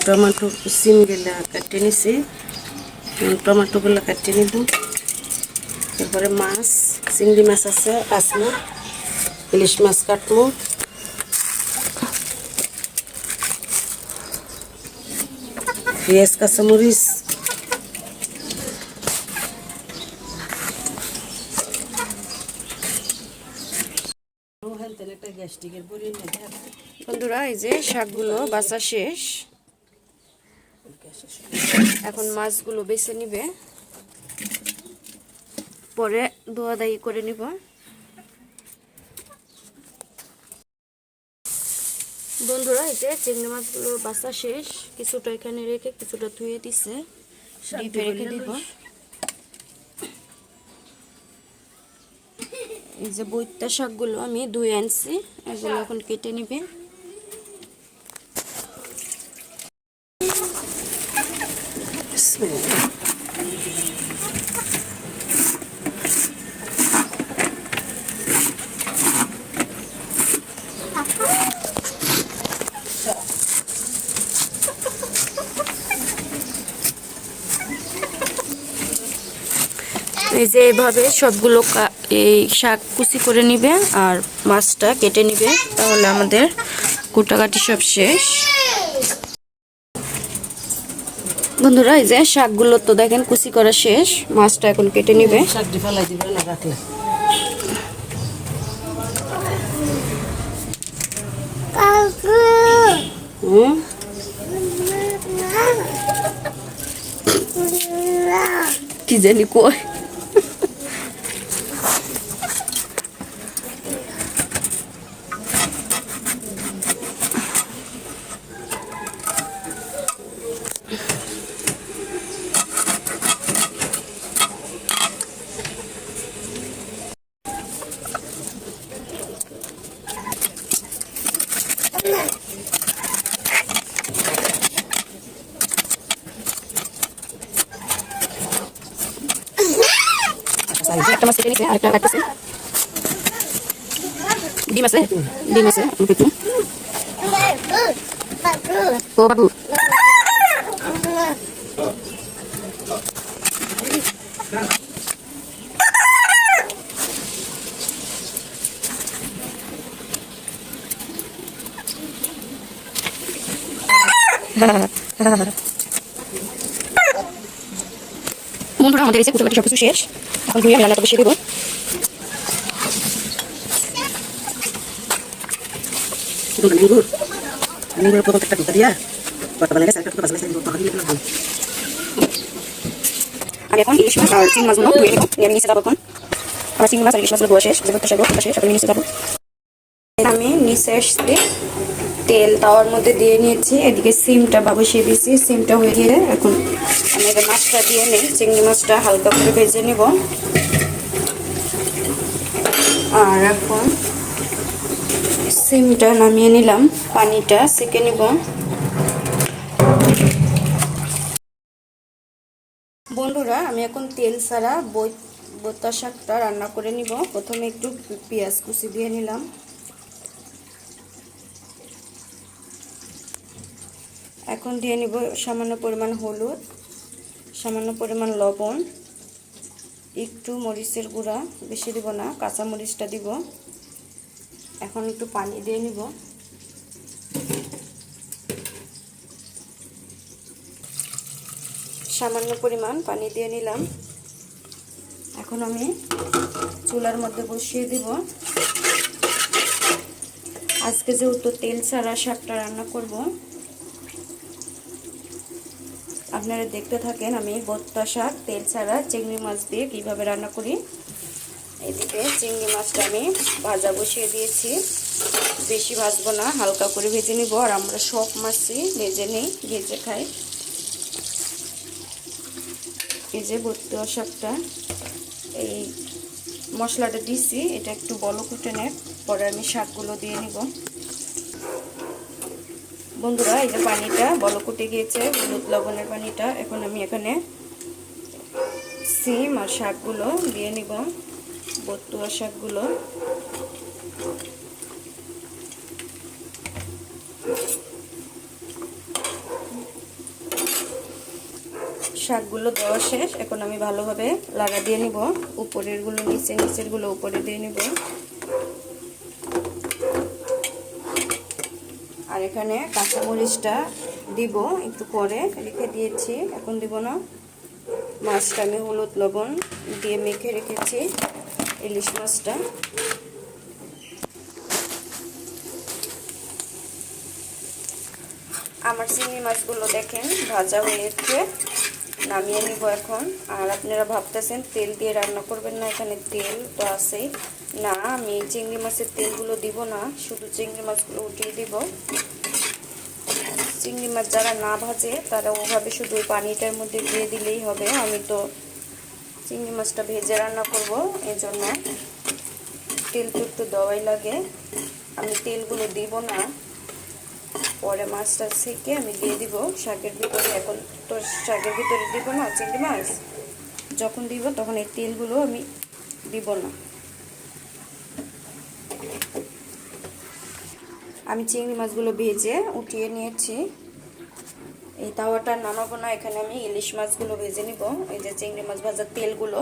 Tomato সিমগুলা কাটিয়ে নিছি, টমেটোগুলো কাটিয়ে নিব। এরপরে মাছ, চিংড়ি মাছ আছে, কাঁচমা ইলিশ মাছ কাটবো। পেঁয়াজ কাঁচামরিচ, বন্ধুরা এই যে শাকগুলো বাছা শেষ, এখন মাছগুলো বেছে নিবে, পরে ধোয়া দাই করে নিব। বন্ধুরা এই যে চিংড়ি মাছগুলো বাছা শেষ, কিছুটা এখানে রেখে কিছুটা ধুয়ে দিছে, ডিপে রেখে দিব। এই যে বৈত্যা শাকগুলো আমি ধুয়ে আনছি, এগুলো এখন কেটে নিবে। এই যে এইভাবে সবগুলো এই শাক কুচি করে নিবে আর মাছটা কেটে নিবে, তাহলে আমাদের কুটাকাটি সব শেষ। বন্ধুরা এই যে শাকগুলো তো দেখেন কুচি করা শেষ, মাছটা এখন কেটে নিবে। কি জানি কই। একটা মাছ কেটে নিছে, আরেকটা কাটতেছে। ডিম আছে, ডিম আছে ও বাবু। বন্ধুরা আমাদের এসে কুটাকাটি সবকিছু শেষ, এখন ধুয়ে আমি রান্নাটা বসিয়ে দেবো। আমি এখন ইলিশ মাছ আর চিংড়ি মাছগুলো ধুয়ে নেবো, আমি নিচে যাবো। এখন আমার চিংড়ি মাছ আর ইলিশ মাছগুলো ধোয়া শেষ, শেষ এখন নিচে যাবো। আমি নিচে আসতে তেল তাওয়ার মধ্যে দিয়ে নিয়েছি, এদিকে সিমটা বসিয়ে দিয়েছি, সিমটা হয়ে গিয়ে এখন আমি এবার মাছটা দিয়ে নিই। চিংড়ি মাছটা হালকা করে ভেজে নেব, আর এখন সিমটা নামিয়ে নিলাম, পানিটা সেকে নিব। বন্ধুরা আমি এখন তেল ছাড়া বৈত্যা শাকটা রান্না করে নিব। প্রথমে একটু পেঁয়াজ কুচি দিয়ে নিলাম, এখন দিয়ে নিব সামান্য পরিমাণ হলুদ, সামান্য পরিমাণ লবণ, একটু মরিচের গুঁড়া, বেশি দিব না, কাঁচা মরিচটা দিব। এখন একটু পানি দিয়ে নিব, সামান্য পরিমাণ পানি দিয়ে নিলাম। এখন আমি চুলার মধ্যে বসিয়ে দিব। আজকে যেহেতু তেল ছাড়া শাকটা রান্না করব, আপনারা দেখতে থাকেন আমি বৈত্যা শাক তেল ছাড়া চিংড়ি মাছ দিয়ে কিভাবে রান্না করি। এদিকে চিংড়ি মাছটা আমি ভাজা বসিয়ে দিয়েছি, বেশি ভাজবো না, হালকা করে ভেজে নিব। আর আমরা সব মাছই ভেজে নেই, ভেজে খাই। এই যে বৈত্যা শাকটা এই মশলাটা দিছি, এটা একটু বলক উঠে নেয়, পরে আমি শাকগুলো দিয়ে নিব। বন্ধুরা এই যে পানিটা বলক উঠে গিয়েছে, হলুদ লবণের পানিটা, এখন আমি এখানে সিম আর শাকগুলো দিয়ে নিব, বৈত্যা শাকগুলো। শাকগুলো দেওয়া শেষ। এখন আমি ভালোভাবে লাগা দিয়ে নিব, উপরের গুলো নিচে, নিচের গুলো উপরে দিয়ে নিব। আর এখানে কাঁচামরিচটা দিব একটু পরে, রেখে দিয়েছি, এখন দিব না। মাছটা আমি হলুদ লবণ দিয়ে মেখে রেখেছি, ইলিশ মাছটা। আমার চিংড়ি মাছগুলো দেখেন ভাজা হয়েছে, নামিয়ে নিব এখন। আর আপনারা ভাবতেছেন তেল দিয়ে রান্না করবেন না, এখানে তেল তো আছেই। না, আমি চিংড়ি মাছের তেলগুলো দিব না, শুধু চিংড়ি মাছগুলো উঠিয়ে দিব। চিংড়ি মাছ যারা না ভাজে তারা ওভাবে শুধু পানিটার মধ্যে দিয়ে দিলেই হবে। আমি তো চিংড়ি মাছটা ভেজে রান্না করব, এজন্য তেল তো একটু দেওয়াই লাগে। আমি তেলগুলো দিব না, পরে মাছটা ছেঁকে আমি দিয়ে দিব শাকের ভিতরে। এখন তো শাকের ভিতরে দিব না চিংড়ি মাছ, যখন দিব তখন এই তেলগুলো আমি দিব না। আমি চিংড়ি মাছগুলো ভেজে উঠিয়ে নিয়েছি। এই তাওয়াটা নামাবো না, এখানে আমি ইলিশ মাছগুলো ভেজে নিব। এই যে চিংড়ি মাছ ভাজার তেলগুলো,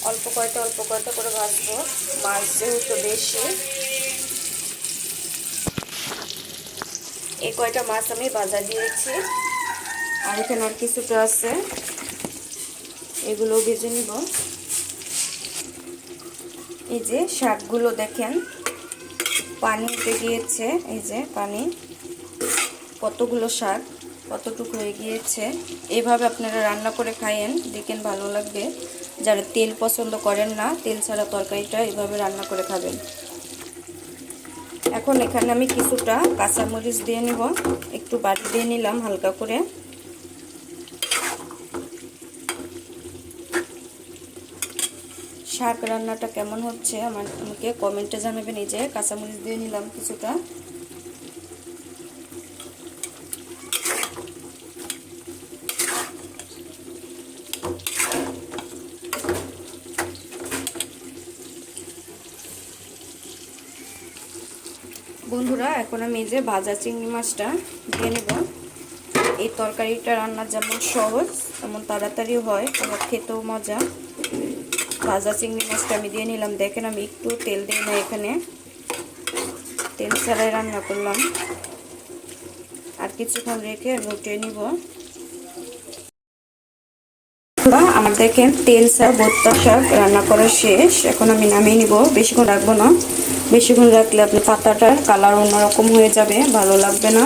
অল্প কয়টা করে ভাজবো, মাছ যেহেতু বেশি। এই কয়টা মাছ আমি ভাজা দিয়েছি, আর এখানে আর কিছুটা আছে, এগুলো ভেজে নিব। এই যে শাকগুলো দেখেন পানি উঠে গিয়েছে, এই যে পানি, কতগুলো শাক কতটুকু হয়ে গিয়েছে। এইভাবে আপনারা রান্না করে খাইয়েন, দেখেন ভালো লাগবে। যারা তেল পছন্দ করেন না, তেল ছাড়া তরকারিটা এইভাবে রান্না করে খাবেন। এখন এখানে আমি কিছুটা কাঁচামরিচ দিয়ে নিব, একটু বাটি দিয়ে নিলাম হালকা করে। শাক রান্নাটা কেমন হচ্ছে আমাকে কমেন্টে জানাবেন। এই যে কাঁচামরিচ দিয়ে নিলাম কিছুটা। বন্ধুরা এখন আমি এই যে ভাজা চিংড়ি মাছটা দিয়ে নেব। এই তরকারিটা রান্না যেমন সহজ তেমন তাড়াতাড়ি হয়, আবার খেতেও মজা। ভাজা চিংড়ি মাছটা আমি দিয়ে নিলাম। দেখেন আমি একটু তেল দিই না, এখানে তেল ছাড়াই রান্না করলাম। আর কিছুক্ষণ রেখে আমি উঠিয়ে নিব। আমার দেখেন তেল ছাড়া ভর্তা শাক রান্না করা শেষ। এখন আমি নামিয়ে নিব, বেশিক্ষণ রাখবো না। বেশিক্ষণ রাখলে আপনি পাতাটার কালার অন্যরকম হয়ে যাবে, ভালো লাগবে না।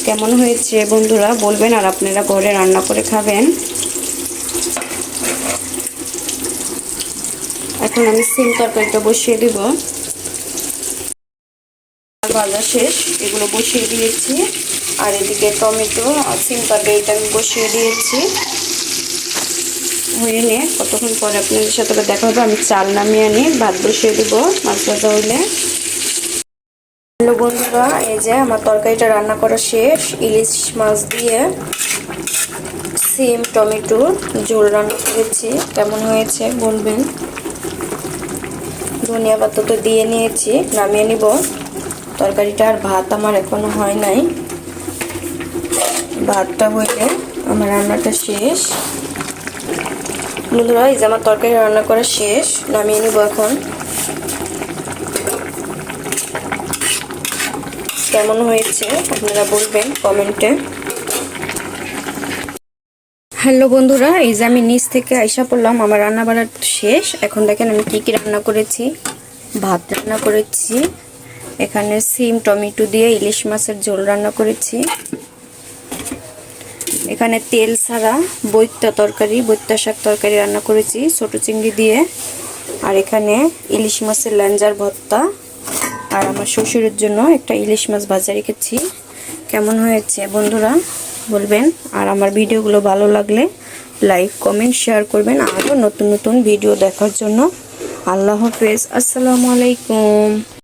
কেমন হয়েছে বন্ধুরা বলবেন, আর আপনারা ঘরে রান্না করে খাবেন। এখন আমি সিম তরকারিটা বসিয়ে দিব। ভাজা শেষ, এগুলো বসিয়ে দিয়েছি। আর এদিকে টমেটো আর সিম তরকারিটা আমি বসিয়ে দিয়েছি। হয়ে নিয়ে কতক্ষণ পরে আপনাদের সাথে দেখা হবে। আমি চাল নামিয়ে আনি, ভাত বসিয়ে দিব মাছ ভাজা হইলে। হ্যালো বন্ধুরা, এই যে আমার তরকারিটা রান্না করা শেষ। ইলিশ মাছ দিয়ে সিম টমেটো ঝোল রান্না করেছি, কেমন হয়েছে বলবেন। ধনিয়া পাতা তো দিয়ে নিয়েছি, নামিয়ে নিব তরকারিটা। আর ভাত আমার এখনো হয় নাই, ভাতটা হইলে আমার রান্নাটা শেষ। বন্ধুরা এই যে আমার তরকারি রান্না করা শেষ, নামিয়ে নিব এখন। কেমন হয়েছে আপনারা বলবেন কমেন্টে। হ্যালো বন্ধুরা, এই যে আমি নিচ থেকে আইসা পড়লাম, আমার রান্না বাড়া শেষ। এখন দেখেন আমি কি কি রান্না করেছি। ভাত রান্না করেছি, এখানে সিম টমেটো দিয়ে ইলিশ মাছের ঝোল রান্না করেছি। এখানে তেল ছাড়া বৈত্যা তরকারি, বৈত্যা শাক তরকারি রান্না করেছি ছোট চিংড়ি দিয়ে। আর এখানে ইলিশ মাছের ল্যাঞ্জার ভর্তা, আর আমার শ্বশুরের জন্য একটা ইলিশ মাছ ভাজা রেখেছি। কেমন হয়েছে বন্ধুরা বলবেন। আর আমার ভিডিওগুলো ভালো লাগলে লাইক কমেন্ট শেয়ার করবেন। আরও নতুন নতুন ভিডিও দেখার জন্য। আল্লাহ হাফেজ, আসসালামু আলাইকুম।